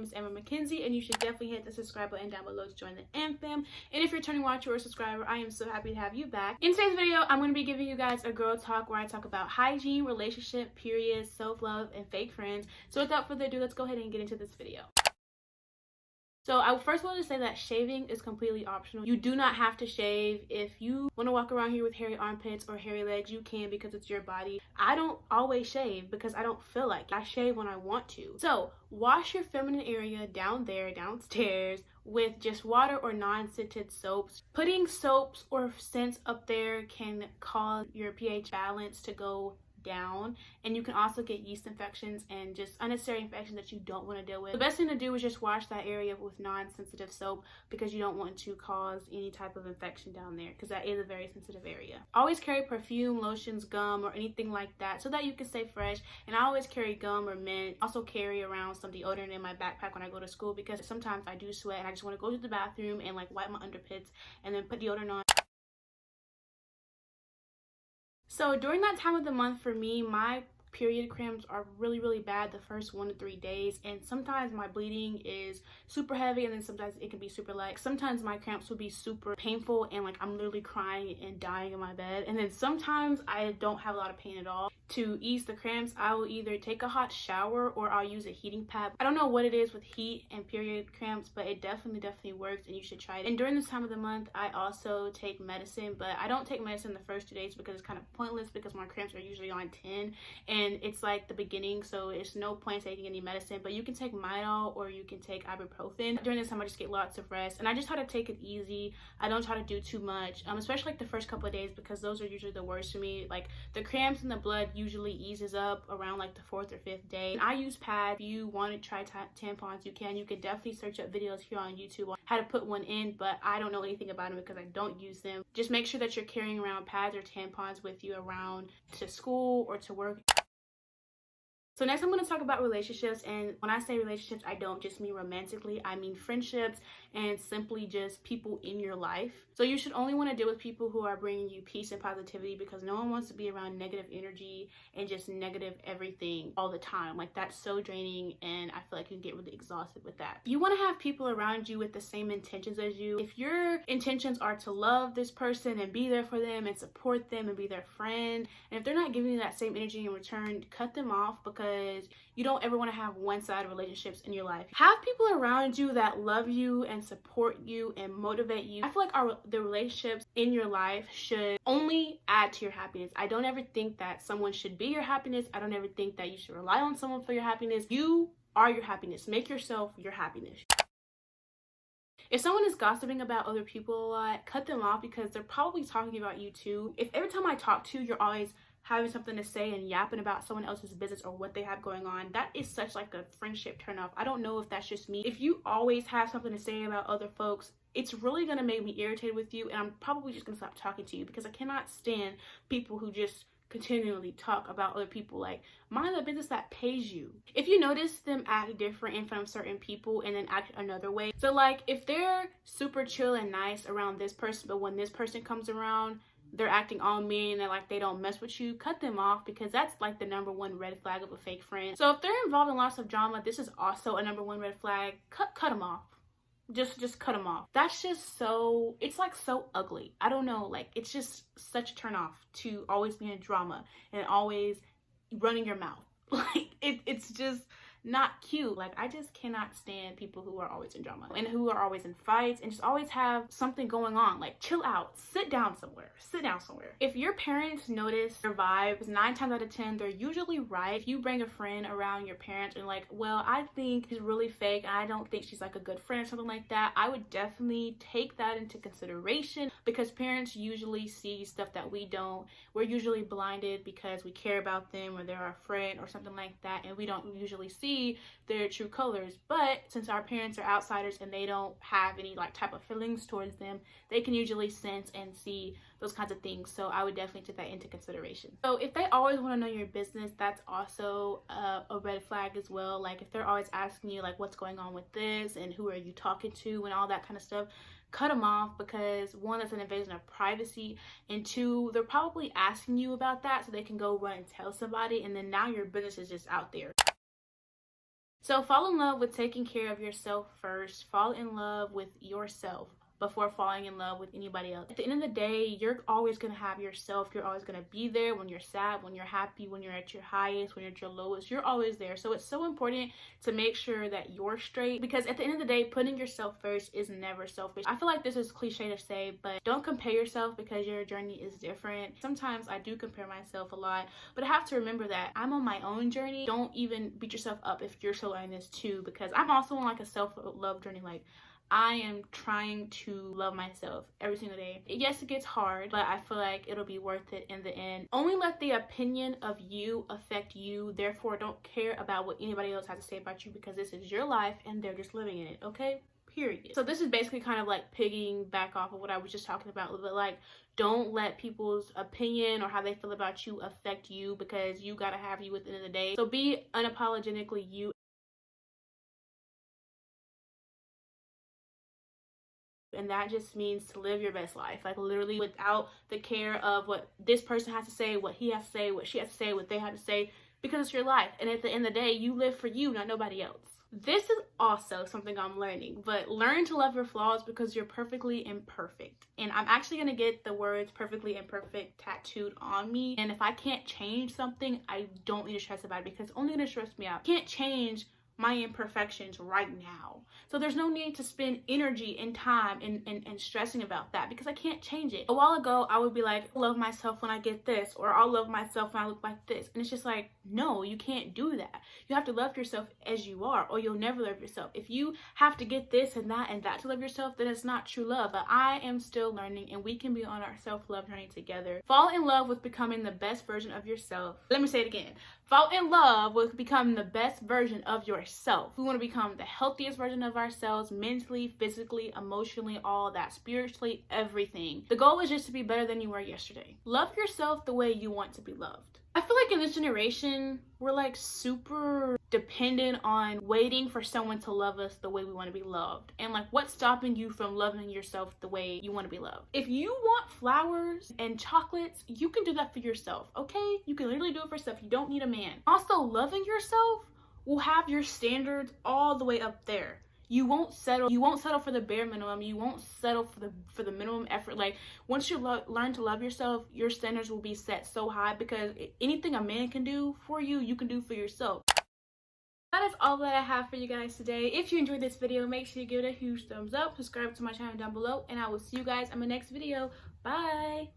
is Amber.Mackenzieee, and you should definitely hit the subscribe button down below to join the AM fam. And if you're a returning watcher or subscriber, I am so happy to have you back. In today's video, I'm going to be giving you guys a girl talk where I talk about hygiene, relationship, periods, self-love, and fake friends. So without further ado, let's go ahead and get into this video. So I first want to say that shaving is completely optional. You do not have to shave. If you want to walk around here with hairy armpits or hairy legs, you can because it's your body. I don't always shave because I don't feel like it. I shave when I want to. So wash your feminine area down there, downstairs, with just water or non-scented soaps. Putting soaps or scents up there can cause your pH balance to go down, and you can also get yeast infections and just unnecessary infections that you don't want to deal with. The best thing to do is just wash that area with non-sensitive soap because you don't want to cause any type of infection down there because that is a very sensitive area. Always carry perfume, lotions, gum, or anything like that so that you can stay fresh. And I always carry gum or mint. Also carry around some deodorant in my backpack when I go to school because sometimes I do sweat and I just want to go to the bathroom and like wipe my underpits and then put deodorant on. So during that time of the month for me, my period cramps are really bad the first 1 to 3 days, and sometimes my bleeding is super heavy and then sometimes it can be super light. Sometimes my cramps will be super painful and like I'm literally crying and dying in my bed, and then sometimes I don't have a lot of pain at all. To ease the cramps, I will either take a hot shower or I'll use a heating pad. I don't know what it is with heat and period cramps, but it definitely works and you should try it. And during this time of the month, I also take medicine, but I don't take medicine the first 2 days because it's kind of pointless because my cramps are usually on 10 and it's like the beginning, so it's no point taking any medicine. But you can take Midol or you can take ibuprofen. During this time, I just get lots of rest and I just try to take it easy. I don't try to do too much, especially like the first couple of days because those are usually the worst for me. Like the cramps and the blood usually eases up around like the 4th or 5th day. And I use pads. If you want to try tampons, you can. You can definitely search up videos here on YouTube on how to put one in, but I don't know anything about them because I don't use them. Just make sure that you're carrying around pads or tampons with you around to school or to work. So next I'm going to talk about relationships, and when I say relationships, I don't just mean romantically, I mean friendships and simply just people in your life. So you should only want to deal with people who are bringing you peace and positivity because no one wants to be around negative energy and just negative everything all the time. Like that's so draining and I feel like you can get really exhausted with that. You want to have people around you with the same intentions as you. If your intentions are to love this person and be there for them and support them and be their friend, and if they're not giving you that same energy in return, cut them off because you don't ever want to have one-sided relationships in your life. Have people around you that love you and support you and motivate you. I feel like the relationships in your life should only add to your happiness. I don't ever think that someone should be your happiness. I don't ever think that you should rely on someone for your happiness. You are your happiness. Make yourself your happiness. If someone is gossiping about other people a lot, cut them off because they're probably talking about you too. If every time I talk to you, you're always having something to say and yapping about someone else's business or what they have going on, that is such like a friendship turnoff. I don't know if that's just me. If you always have something to say about other folks, it's really gonna make me irritated with you, and I'm probably just gonna stop talking to you because I cannot stand people who just continually talk about other people. Like, mind the business that pays you. If you notice them act different in front of certain people and then act another way, so like if they're super chill and nice around this person, but when this person comes around, they're acting all mean and like they don't mess with you, cut them off because that's like the #1 red flag of a fake friend. So if they're involved in lots of drama, this is also a #1 red flag. Cut them off. Just cut them off. That's just so, it's like so ugly. I don't know, like it's just such a turn off to always be in drama and always running your mouth. Like it's just not cute. Like I just cannot stand people who are always in drama and who are always in fights and just always have something going on. Like chill out, sit down somewhere. If your parents notice your vibes, 9 times out of 10 they're usually right. If you bring a friend around your parents and like, well, I think she's really fake and I don't think she's like a good friend or something like that, I would definitely take that into consideration because parents usually see stuff that we don't. We're usually blinded because we care about them or they're our friend or something like that, and we don't usually see their true colors. But since our parents are outsiders and they don't have any like type of feelings towards them, they can usually sense and see those kinds of things. So I would definitely take that into consideration. So if they always want to know your business, that's also a red flag as well. Like if they're always asking you like what's going on with this and who are you talking to and all that kind of stuff, cut them off because 1, that's an invasion of privacy, and 2, they're probably asking you about that so they can go run and tell somebody, and then now your business is just out there. So fall in love with taking care of yourself first. Fall in love with yourself before falling in love with anybody else. At the end of the day, you're always going to have yourself. You're always going to be there when you're sad, when you're happy, when you're at your highest, when you're at your lowest. You're always there. So it's so important to make sure that you're straight, because at the end of the day, putting yourself first is never selfish. I feel like this is cliche to say, but don't compare yourself because your journey is different. Sometimes I do compare myself a lot, but I have to remember that I'm on my own journey. Don't even beat yourself up if you're still learning this too, because I'm also on like a self-love journey. Like, I am trying to love myself every single day. Yes, it gets hard, but I feel like it'll be worth it in the end. Only let the opinion of you affect you. Therefore, don't care about what anybody else has to say about you, because this is your life and they're just living in it, okay? Period. So this is basically kind of like pigging back off of what I was just talking about a little bit. Like, don't let people's opinion or how they feel about you affect you, because you gotta have you at the end of the day. So be unapologetically you. And that just means to live your best life, like literally without the care of what this person has to say, what he has to say, what she has to say, what they have to say, because it's your life. And at the end of the day, you live for you, not nobody else. This is also something I'm learning, but learn to love your flaws, because you're perfectly imperfect. And I'm actually going to get the words perfectly imperfect tattooed on me. And if I can't change something, I don't need to stress about it, because it's only going to stress me out. I can't change my imperfections right now. So there's no need to spend energy and time and stressing about that, because I can't change it. A while ago, I would be like, I love myself when I get this, or I'll love myself when I look like this. And it's just like, no, you can't do that. You have to love yourself as you are, or you'll never love yourself. If you have to get this and that to love yourself, then it's not true love. But I am still learning, and we can be on our self-love journey together. Fall in love with becoming the best version of yourself. Let me say it again. Fall in love with becoming the best version of yourself. We want to become the healthiest version of ourselves, mentally, physically, emotionally, all that, spiritually, everything. The goal is just to be better than you were yesterday. Love yourself the way you want to be loved. I feel like in this generation, we're like super dependent on waiting for someone to love us the way we want to be loved. And like, what's stopping you from loving yourself the way you want to be loved? If you want flowers and chocolates, you can do that for yourself, okay? You can literally do it for yourself. You don't need a man. Also, loving yourself will have your standards all the way up there. You won't settle for the bare minimum. You won't settle for the minimum effort. Like, once you learn to love yourself, your standards will be set so high, because anything a man can do for you, you can do for yourself. That is all that I have for you guys today. If you enjoyed this video, make sure you give it a huge thumbs up, subscribe to my channel down below, and I will see you guys in my next video. Bye.